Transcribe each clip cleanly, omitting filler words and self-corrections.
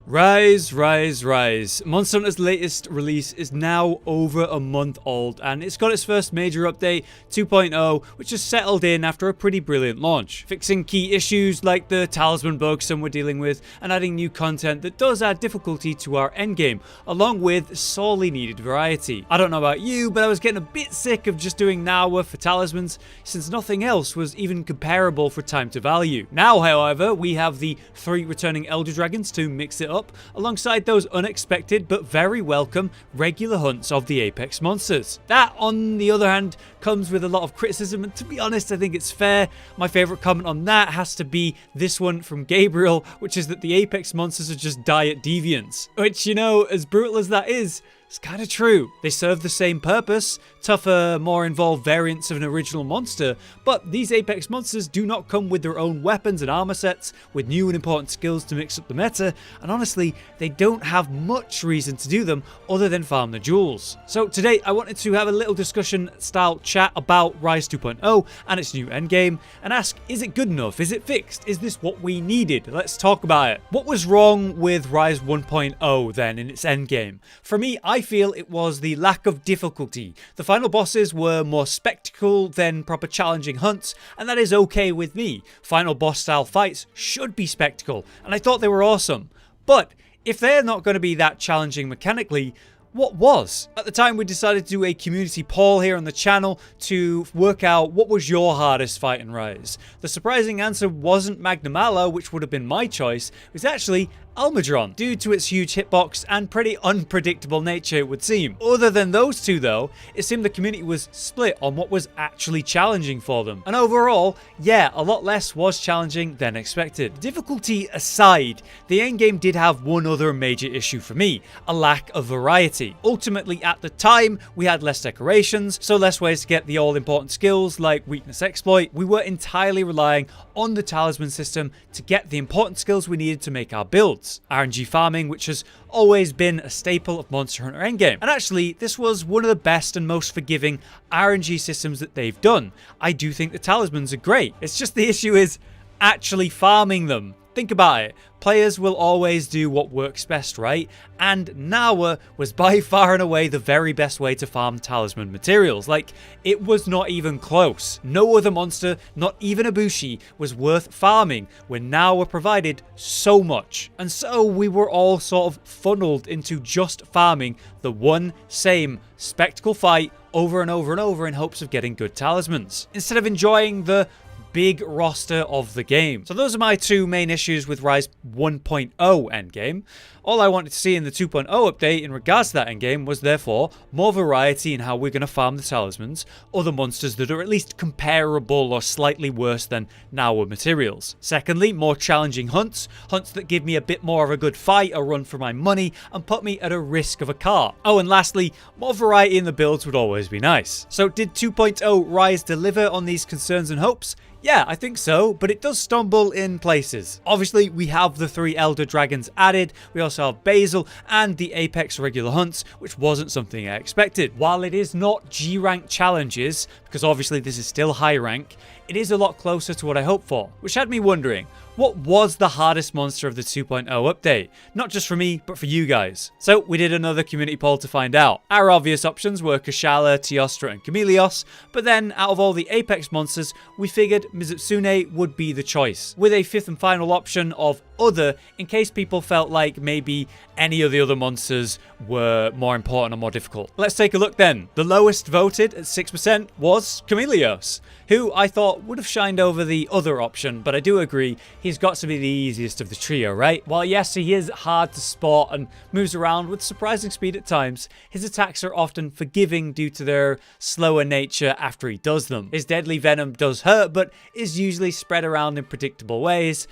Rise, rise, rise. Monster Hunter's latest release is now over a month old, and it's got its first major update, 2.0, which has settled in after a pretty brilliant launch, fixing key issues like the Talisman bug some we're dealing with, and adding new content that does add difficulty to our endgame, along with sorely needed variety. I don't know about you, but I was getting a bit sick of just doing Daora for Talismans, since nothing else was even comparable for time to value. Now, however, we have the 3 returning Elder Dragons to mix it up, alongside those unexpected but very welcome regular hunts of the Apex monsters. That, on the other hand, comes with a lot of criticism, and to be honest, I think it's fair. My favourite comment on that has to be this one from Gabriel, which is that the Apex monsters are just diet deviants. Which, you know, as brutal as that is, it's kind of true. They serve the same purpose, tougher, more involved variants of an original monster, but these Apex monsters do not come with their own weapons and armor sets, with new and important skills to mix up the meta, and honestly, they don't have much reason to do them other than farm the jewels. So today, I wanted to have a little discussion style chat about Rise 2.0 and its new endgame, and ask, is it good enough? Is it fixed? Is this what we needed? Let's talk about it. What was wrong with Rise 1.0 then in its endgame? For me, I feel it was the lack of difficulty. The final bosses were more spectacle than proper challenging hunts, and that is okay with me. Final boss style fights should be spectacle, and I thought they were awesome. But if they're not going to be that challenging mechanically, what was? At the time, we decided to do a community poll here on the channel to work out what was your hardest fight in Rise. The surprising answer wasn't Magnamalo, which would have been my choice. It was actually Almudron, due to its huge hitbox and pretty unpredictable nature, it would seem. Other than those two though, it seemed the community was split on what was actually challenging for them. And overall, yeah, a lot less was challenging than expected. Difficulty aside, the endgame did have one other major issue for me, a lack of variety. Ultimately, at the time, we had less decorations, so less ways to get the all-important skills like weakness exploit. We were entirely relying on the Talisman system to get the important skills we needed to make our builds. RNG farming, which has always been a staple of Monster Hunter Endgame. And actually, this was one of the best and most forgiving RNG systems that they've done. I do think the Talismans are great. It's just the issue is actually farming them. Think about it. Players will always do what works best, right? And Daora was by far and away the very best way to farm Talisman materials. Like, it was not even close. No other monster, not even a Bushi, was worth farming when Daora provided so much. And so we were all sort of funneled into just farming the one same spectacle fight over and over and over in hopes of getting good talismans, instead of enjoying the big roster of the game. So those are my two main issues with Rise 1.0 endgame. All I wanted to see in the 2.0 update in regards to that endgame was therefore more variety in how we're going to farm the talismans, other monsters that are at least comparable or slightly worse than Daora materials. Secondly, more challenging hunts that give me a bit more of a good fight, a run for my money, and put me at a risk of a car. Oh, and lastly, more variety in the builds would always be nice. So did 2.0 Rise deliver on these concerns and hopes? Yeah, I think so, but it does stumble in places. Obviously, we have the 3 Elder Dragons added, we also have Basil and the Apex regular hunts, which wasn't something I expected. While it is not G-rank challenges, because obviously this is still high rank, it is a lot closer to what I hoped for, which had me wondering, what was the hardest monster of the 2.0 update? Not just for me, but for you guys. So we did another community poll to find out. Our obvious options were Kushala, Teostra, and Camellios, but then out of all the Apex monsters, we figured Mizutsune would be the choice, with a 5th and final option of other, in case people felt like maybe any of the other monsters were more important or more difficult. Let's take a look then. The lowest voted at 6% was Camellios, who I thought would have shined over the other option, but I do agree he's got to be the easiest of the trio, right? While yes, he is hard to spot and moves around with surprising speed at times, his attacks are often forgiving due to their slower nature after he does them. His deadly venom does hurt, but is usually spread around in predictable ways.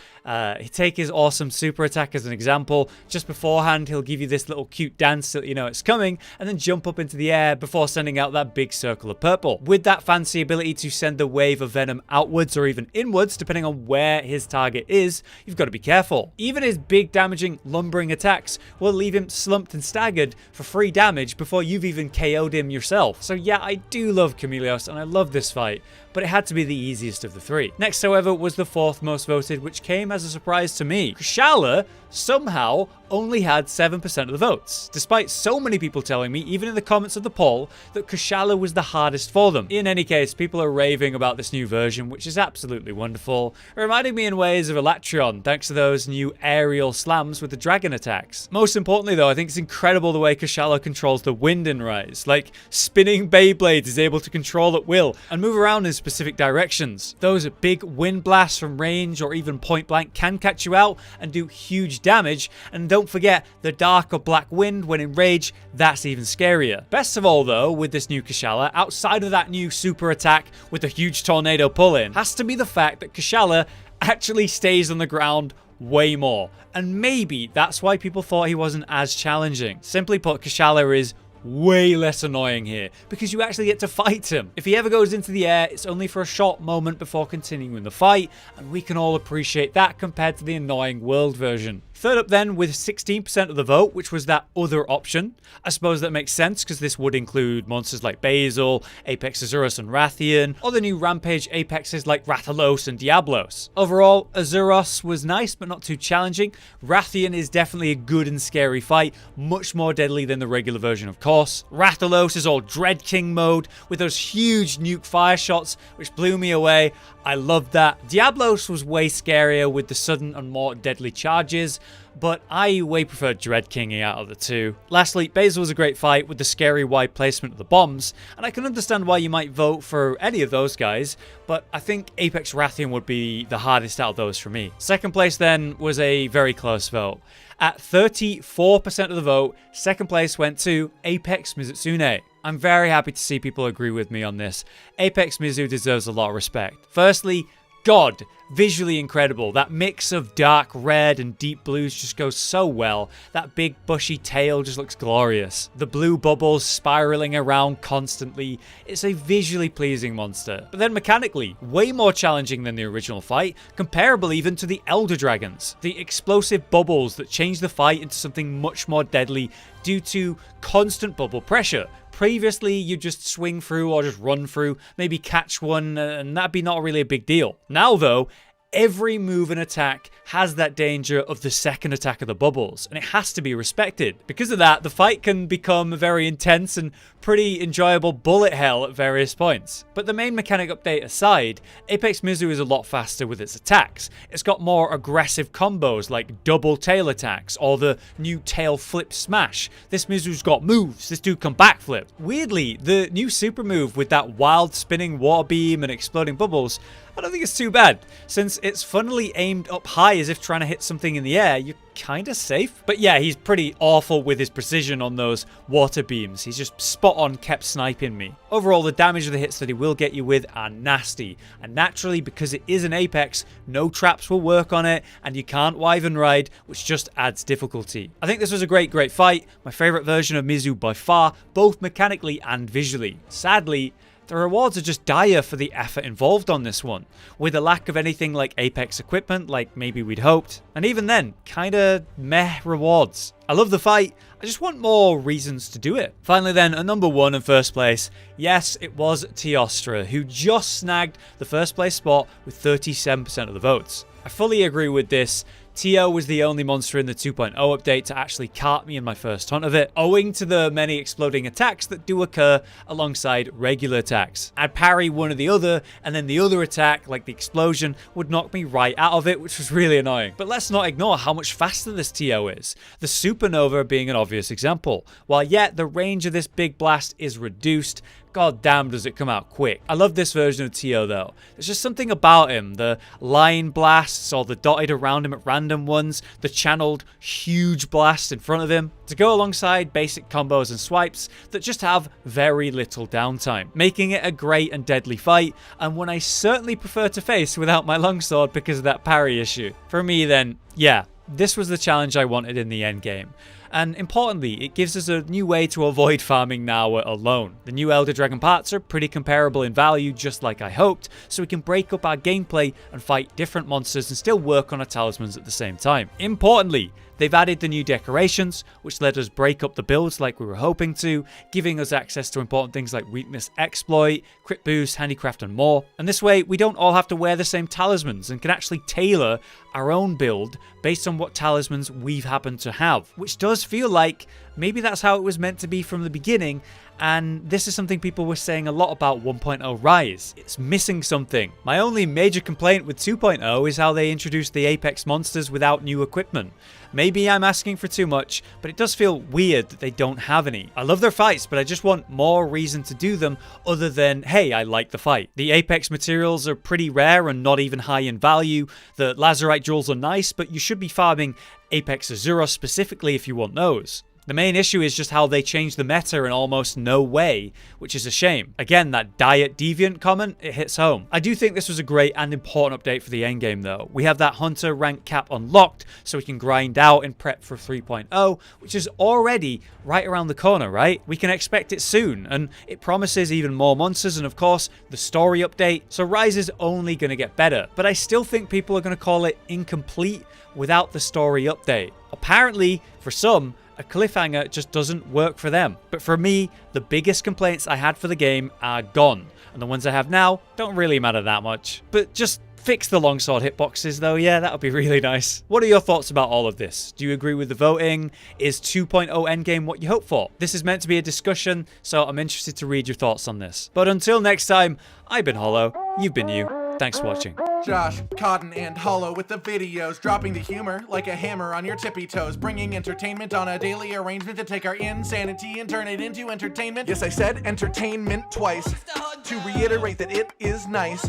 Take his awesome super attack as an example. Just beforehand, he'll give you this little cute dance so that you know it's coming, and then jump up into the air before sending out that big circle of purple. With that fancy ability to send the wave of venom outwards or even inwards, depending on where his target is, you've got to be careful. Even his big damaging lumbering attacks will leave him slumped and staggered for free damage before you've even KO'd him yourself. So yeah, I do love Camellios and I love this fight, but it had to be the easiest of the 3. Next, however, was the 4th most voted, which came as a surprise to me. Kushala somehow only had 7% of the votes, despite so many people telling me, even in the comments of the poll, that Kushala was the hardest for them. In any case, people are raving about this new version, which is absolutely wonderful, reminding me in ways of Electron, thanks to those new aerial slams with the dragon attacks. Most importantly though, I think it's incredible the way Kashala controls the wind in Rise. Like, spinning Beyblades is able to control at will and move around in specific directions. Those big wind blasts from range or even point blank can catch you out and do huge damage, and don't forget the dark or black wind when in Rage, that's even scarier. Best of all though, with this new Kashala, outside of that new super attack with the huge tornado pull-in, has to be the fact that Kashala actually stays on the ground way more. And maybe that's why people thought he wasn't as challenging. Simply put, Kashala is way less annoying here because you actually get to fight him. If he ever goes into the air, it's only for a short moment before continuing the fight, and we can all appreciate that compared to the annoying world version. Third up then, with 16% of the vote, which was that other option. I suppose that makes sense because this would include monsters like Basil, Apex Azuros and Rathian, or the new Rampage Apexes like Rathalos and Diablos. Overall, Azuros was nice but not too challenging. Rathian is definitely a good and scary fight, much more deadly than the regular version of course. Rathalos is all Dread King mode with those huge nuke fire shots which blew me away. I loved that. Diablos was way scarier with the sudden and more deadly charges, but I way preferred Dread Kinging out of the two. Lastly, Basil was a great fight with the scary wide placement of the bombs, and I can understand why you might vote for any of those guys, but I think Apex Rathian would be the hardest out of those for me. Second place then was a very close vote. At 34% of the vote, second place went to Apex Mizutsune. I'm very happy to see people agree with me on this. Apex Mizu deserves a lot of respect. Firstly, God, visually incredible. That mix of dark red and deep blues just goes so well. That big bushy tail just looks glorious. The blue bubbles spiraling around constantly. It's a visually pleasing monster. But then mechanically, way more challenging than the original fight, comparable even to the Elder Dragons. The explosive bubbles that change the fight into something much more deadly due to constant bubble pressure. Previously, you just swing through or just run through, maybe catch one, and that'd be not really a big deal. Now though, every move and attack has that danger of the second attack of the bubbles, and it has to be respected. Because of that, the fight can become very intense and pretty enjoyable bullet hell at various points. But the main mechanic update aside, Apex Mizu is a lot faster with its attacks. It's got more aggressive combos like double tail attacks or the new tail flip smash. This Mizu's got moves. This dude can backflip. Weirdly, the new super move with that wild spinning water beam and exploding bubbles, I don't think it's too bad. Since it's funnily aimed up high as if trying to hit something in the air, you're kind of safe. But yeah, he's pretty awful with his precision on those water beams. He's just spot on, kept sniping me. Overall, the damage of the hits that he will get you with are nasty. And naturally, because it is an Apex, no traps will work on it, and you can't Wyvern ride, which just adds difficulty. I think this was a great fight. My favorite version of Mizu by far, both mechanically and visually. Sadly, the rewards are just dire for the effort involved on this one, with a lack of anything like Apex equipment like maybe we'd hoped, and even then, kinda meh rewards. I love the fight, I just want more reasons to do it. Finally then, at number 1 in first place, yes, it was Teostra, who just snagged the first place spot with 37% of the votes. I fully agree with this. Teo was the only monster in the 2.0 update to actually cart me in my first hunt of it, owing to the many exploding attacks that do occur alongside regular attacks. I'd parry one or the other, and then the other attack, like the explosion, would knock me right out of it, which was really annoying. But let's not ignore how much faster this Teo is, the supernova being an obvious example. While yet the range of this big blast is reduced, god damn does it come out quick. I love this version of Teo though. There's just something about him, the line blasts or the dotted around him at random ones, the channeled huge blast in front of him, to go alongside basic combos and swipes that just have very little downtime, making it a great and deadly fight, and one I certainly prefer to face without my longsword because of that parry issue. For me then, yeah, this was the challenge I wanted in the endgame. And importantly, it gives us a new way to avoid farming Daora alone. The new Elder Dragon parts are pretty comparable in value, just like I hoped, so we can break up our gameplay and fight different monsters and still work on our talismans at the same time. Importantly, they've added the new decorations, which let us break up the builds like we were hoping to, giving us access to important things like weakness exploit, crit boost, handicraft and more. And this way, we don't all have to wear the same talismans and can actually tailor our own build based on what talismans we've happened to have, which does feel like maybe that's how it was meant to be from the beginning. And this is something people were saying a lot about 1.0 Rise. It's missing something. My only major complaint with 2.0 is how they introduced the Apex monsters without new equipment. Maybe I'm asking for too much, but it does feel weird that they don't have any. I love their fights, but I just want more reason to do them other than, hey, I like the fight. The Apex materials are pretty rare and not even high in value. The Lazarite jewels are nice, but you should be farming Apex Azuros specifically if you want those. The main issue is just how they changed the meta in almost no way, which is a shame. Again, that Diet Deviant comment, it hits home. I do think this was a great and important update for the endgame though. We have that Hunter rank cap unlocked, so we can grind out and prep for 3.0, which is already right around the corner, right? We can expect it soon, and it promises even more monsters and of course, the story update, so Rise is only going to get better. But I still think people are going to call it incomplete without the story update. Apparently, for some, a cliffhanger just doesn't work for them. But for me, the biggest complaints I had for the game are gone. And the ones I have now don't really matter that much. But just fix the longsword hitboxes though, yeah, that would be really nice. What are your thoughts about all of this? Do you agree with the voting? Is 2.0 Endgame what you hope for? This is meant to be a discussion, so I'm interested to read your thoughts on this. But until next time, I've been Hollow, you've been you. Thanks for watching. Josh, Cotton, and Hollow with the videos, dropping the humor like a hammer on your tippy toes, bringing entertainment on a daily arrangement to take our insanity and turn it into entertainment. Yes, I said entertainment twice, to reiterate that it is nice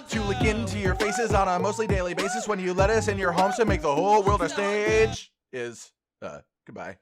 to look into your faces on a mostly daily basis when you let us in your homes to make the whole world a stage. Goodbye.